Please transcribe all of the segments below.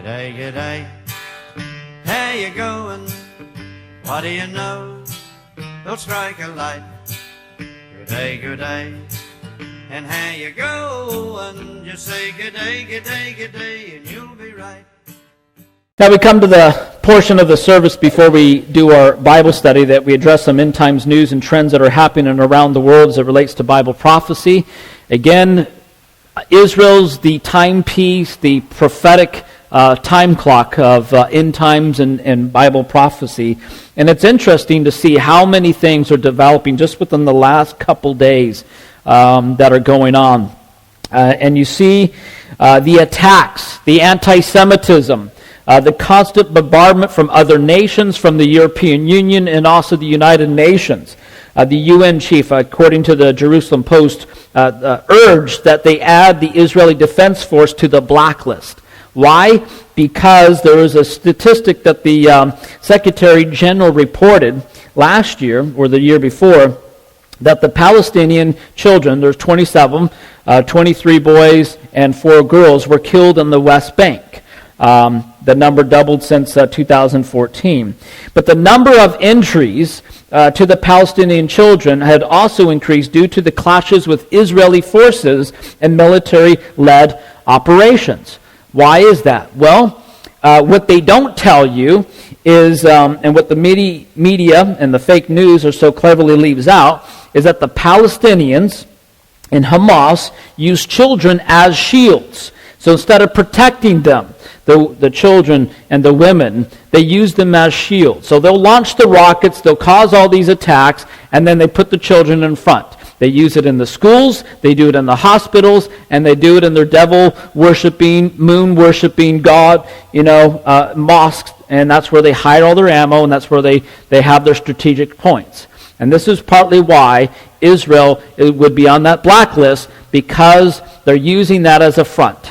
G'day, g'day, how you going? What do you know? They'll strike a light. G'day, g'day, and how you going? Just say g'day, g'day, g'day, and you'll be right. Now we come to the portion of the service before we do our Bible study that we address some end times news and trends that are happening around the world as it relates to Bible prophecy. Again, Israel's the timepiece, the prophetic time clock of end times and Bible prophecy. And it's interesting to see how many things are developing just within the last couple days that are going on. And you see the attacks, the anti-Semitism, the constant bombardment from other nations, from the European Union and also the United Nations. The UN chief, according to the Jerusalem Post, urged that they add the Israeli Defense Force to the blacklist. Why? Because there was a statistic that the Secretary General reported last year, or the year before, that the Palestinian children, there's 27, 23 boys and 4 girls, were killed in the West Bank. The number doubled since 2014. But the number of entries to the Palestinian children had also increased due to the clashes with Israeli forces and military-led operations. Why is that? Well, what they don't tell you is, and what the media and the fake news are so cleverly leaves out, is that the Palestinians and Hamas use children as shields. So instead of protecting them, the children and the women, they use them as shields. So they'll launch the rockets, they'll cause all these attacks, and then they put the children in front. They use it in the schools, they do it in the hospitals, and they do it in their devil-worshipping, moon-worshipping, God, mosques, and that's where they hide all their ammo, and that's where they have their strategic points. And this is partly why Israel would be on that blacklist, because they're using that as a front.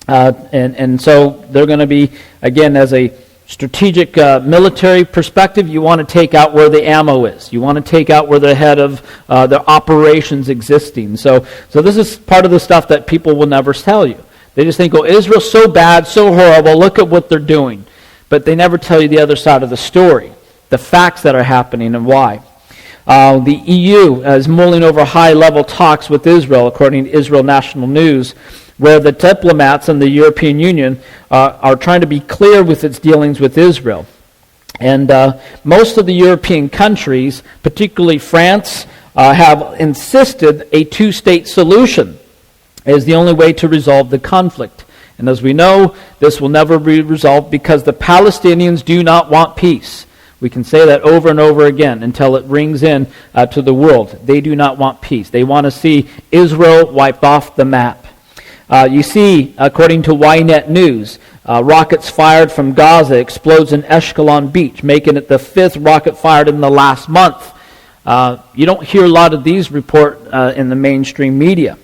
And so they're going to be, again, as a strategic military perspective, you want to take out where the ammo is. You want to take out where the head of their operations existing. So this is part of the stuff that people will never tell you. They just think, oh, Israel's so bad, so horrible, look at what they're doing. But they never tell you the other side of the story, the facts that are happening and why. The EU is mulling over high-level talks with Israel, according to Israel National News, where the diplomats in the European Union are trying to be clear with its dealings with Israel. And most of the European countries, particularly France, have insisted a two-state solution is the only way to resolve the conflict. And as we know, this will never be resolved because the Palestinians do not want peace. We can say that over and over again until it rings in to the world. They do not want peace. They want to see Israel wiped off the map. You see, according to Ynet News, rockets fired from Gaza explodes in Ashkelon Beach, making it the 5th rocket fired in the last month. You don't hear a lot of these report in the mainstream media.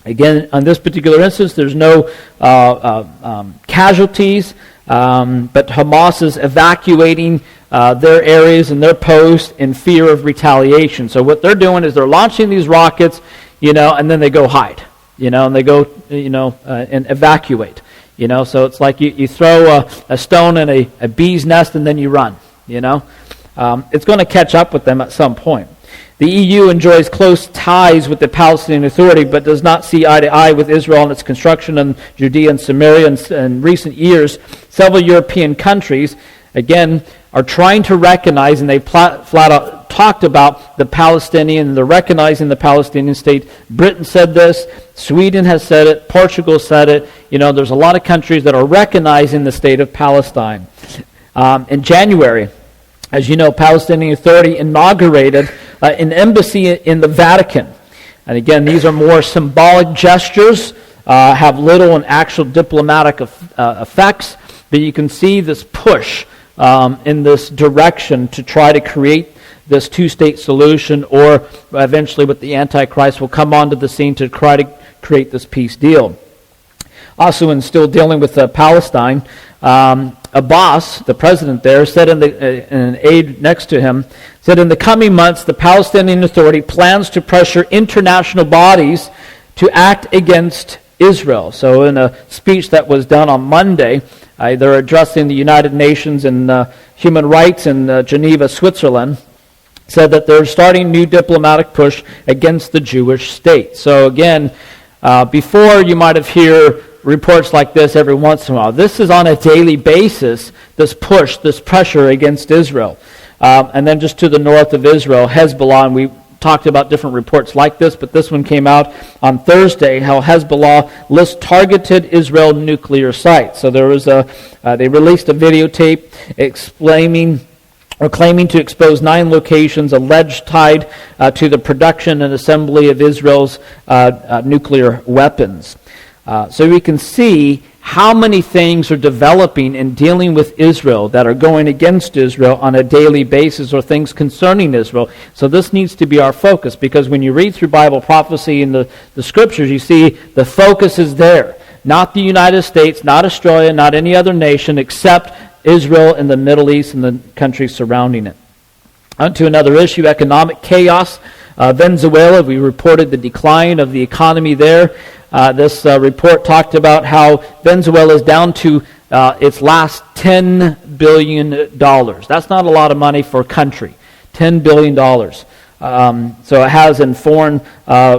Again, on this particular instance, there's no casualties, but Hamas is evacuating their areas and their posts in fear of retaliation. So what they're doing is they're launching these rockets, and then they go hide. And they go, and evacuate. So it's like you throw a stone in a bee's nest and then you run. It's going to catch up with them at some point. The EU enjoys close ties with the Palestinian Authority, but does not see eye to eye with Israel and its construction in Judea and Samaria. In recent years, several European countries, again, are trying to recognize, and they flat out talked about the Palestinian, they're recognizing the Palestinian state. Britain said this, Sweden has said it, Portugal said it. There's a lot of countries that are recognizing the state of Palestine. In January, as you know, Palestinian Authority inaugurated an embassy in the Vatican. And again, these are more symbolic gestures, have little and actual diplomatic effects, but you can see this push in this direction to try to create this two-state solution, or eventually with the Antichrist will come onto the scene to try to create this peace deal. Also, in still dealing with Palestine, Abbas, the president there, said in an aide next to him, said in the coming months the Palestinian Authority plans to pressure international bodies to act against Israel. So in a speech that was done on Monday, they're addressing the United Nations and human rights in Geneva, Switzerland, said that they're starting a new diplomatic push against the Jewish state. So again, before you might have heard reports like this every once in a while. This is on a daily basis, this push, this pressure against Israel. And then just to the north of Israel, Hezbollah, and we talked about different reports like this, but this one came out on Thursday, how Hezbollah lists targeted Israel nuclear sites. So there was they released a videotape claiming to expose 9 locations alleged tied to the production and assembly of Israel's nuclear weapons. So we can see how many things are developing and dealing with Israel that are going against Israel on a daily basis, or things concerning Israel. So this needs to be our focus, because when you read through Bible prophecy in the Scriptures, you see the focus is there. Not the United States, not Australia, not any other nation, except Israel and the Middle East and the countries surrounding it. On to another issue, economic chaos. Venezuela, we reported the decline of the economy there. This report talked about how Venezuela is down to its last $10 billion. That's not a lot of money for a country, $10 billion. So it has in foreign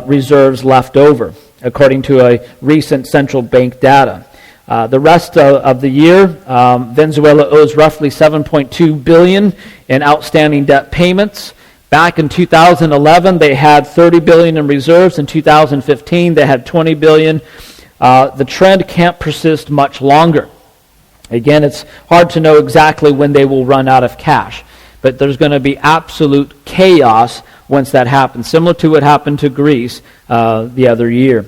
reserves left over, according to a recent central bank data. The rest of the year, Venezuela owes roughly $7.2 billion in outstanding debt payments. Back in 2011, they had $30 billion in reserves. In 2015, they had $20 billion. The trend can't persist much longer. Again, it's hard to know exactly when they will run out of cash, but there's going to be absolute chaos once that happens, similar to what happened to Greece the other year.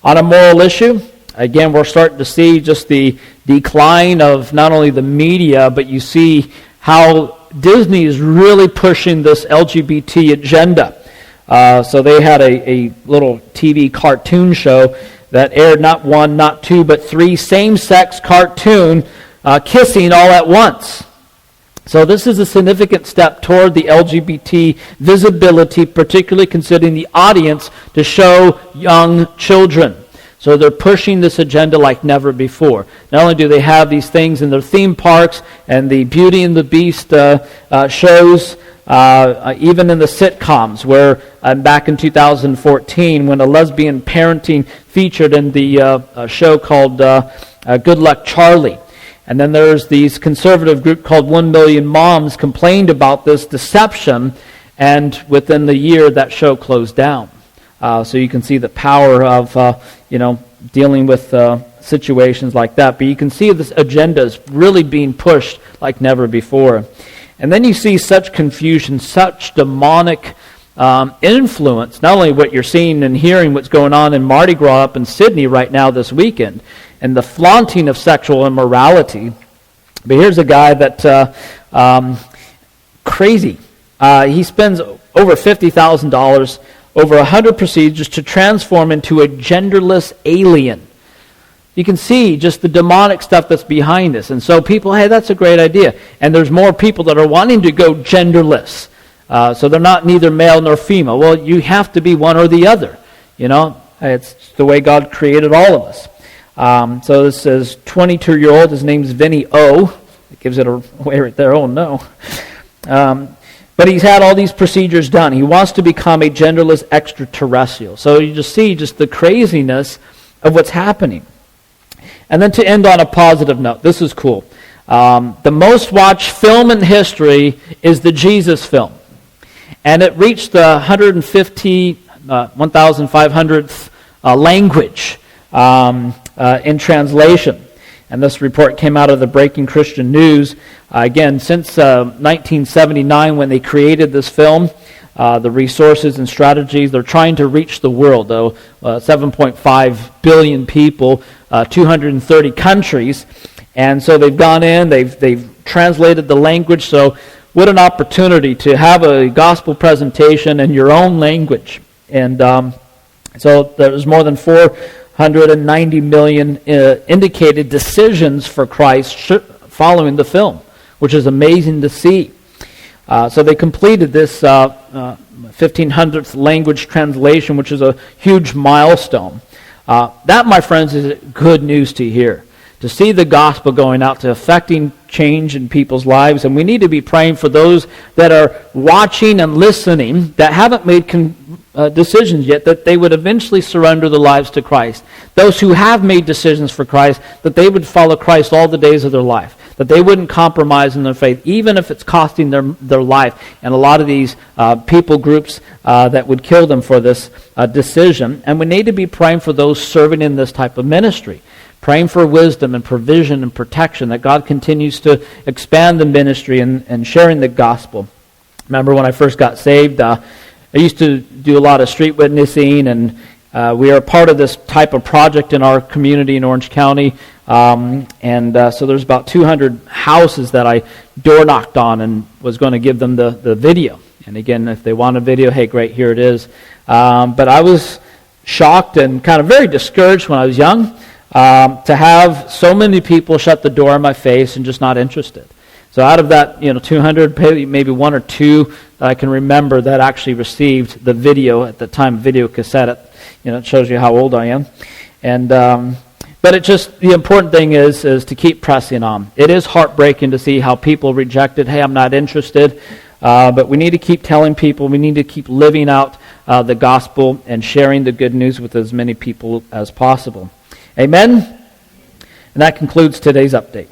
On a moral issue, again, we're starting to see just the decline of not only the media, but you see how Disney is really pushing this LGBT agenda. So they had a little TV cartoon show that aired not 1, not 2, but 3 same-sex cartoon kissing all at once. So this is a significant step toward the LGBT visibility, particularly considering the audience to show young children. So they're pushing this agenda like never before. Not only do they have these things in their theme parks and the Beauty and the Beast shows, even in the sitcoms, where back in 2014, when a lesbian parenting featured in the show called Good Luck Charlie. And then there's these conservative group called 1 Million Moms complained about this deception, and within the year that show closed down. So you can see the power of dealing with situations like that. But you can see this agenda is really being pushed like never before. And then you see such confusion, such demonic influence, not only what you're seeing and hearing what's going on in Mardi Gras up in Sydney right now this weekend, and the flaunting of sexual immorality. But here's a guy that, crazy. He spends over $50,000 over 100 procedures to transform into a genderless alien. You can see just the demonic stuff that's behind this. And so people, hey, that's a great idea. And there's more people that are wanting to go genderless. So they're not neither male nor female. Well, you have to be one or the other. It's the way God created all of us. So this is 22-year-old. His name's Vinny O. It gives it away right there. Oh, no. But he's had all these procedures done. He wants to become a genderless extraterrestrial. So you just see just the craziness of what's happening. And then to end on a positive note, this is cool. The most watched film in history is the Jesus film. And it reached the 1,500th language in translation. And this report came out of the Breaking Christian News. Again, since 1979, when they created this film, the resources and strategies, they're trying to reach the world, though. 7.5 billion people, 230 countries. And so they've gone in, they've translated the language. So what an opportunity to have a gospel presentation in your own language. And so there's more than 490 million indicated decisions for Christ following the film, which is amazing to see. So they completed this 1500th language translation, which is a huge milestone. That, my friends, is good news to hear. To see the gospel going out, to affecting change in people's lives. And we need to be praying for those that are watching and listening that haven't made decisions yet, that they would eventually surrender their lives to Christ. Those who have made decisions for Christ, that they would follow Christ all the days of their life. That they wouldn't compromise in their faith, even if it's costing their life. And a lot of these people groups that would kill them for this decision. And we need to be praying for those serving in this type of ministry. Praying for wisdom and provision and protection, that God continues to expand the ministry and sharing the gospel. Remember when I first got saved, I used to do a lot of street witnessing, and we are part of this type of project in our community in Orange County. So there's about 200 houses that I door knocked on and was going to give them the video. And again, if they want a video, hey, great, here it is. But I was shocked and kind of very discouraged when I was young. To have so many people shut the door in my face and just not interested. So out of that, 200, maybe one or two I can remember that actually received the video at the time, video cassette. It shows you how old I am. And but the important thing is to keep pressing on. It is heartbreaking to see how people reject it. Hey, I'm not interested. But we need to keep telling people. We need to keep living out the gospel and sharing the good news with as many people as possible. Amen? And that concludes today's update.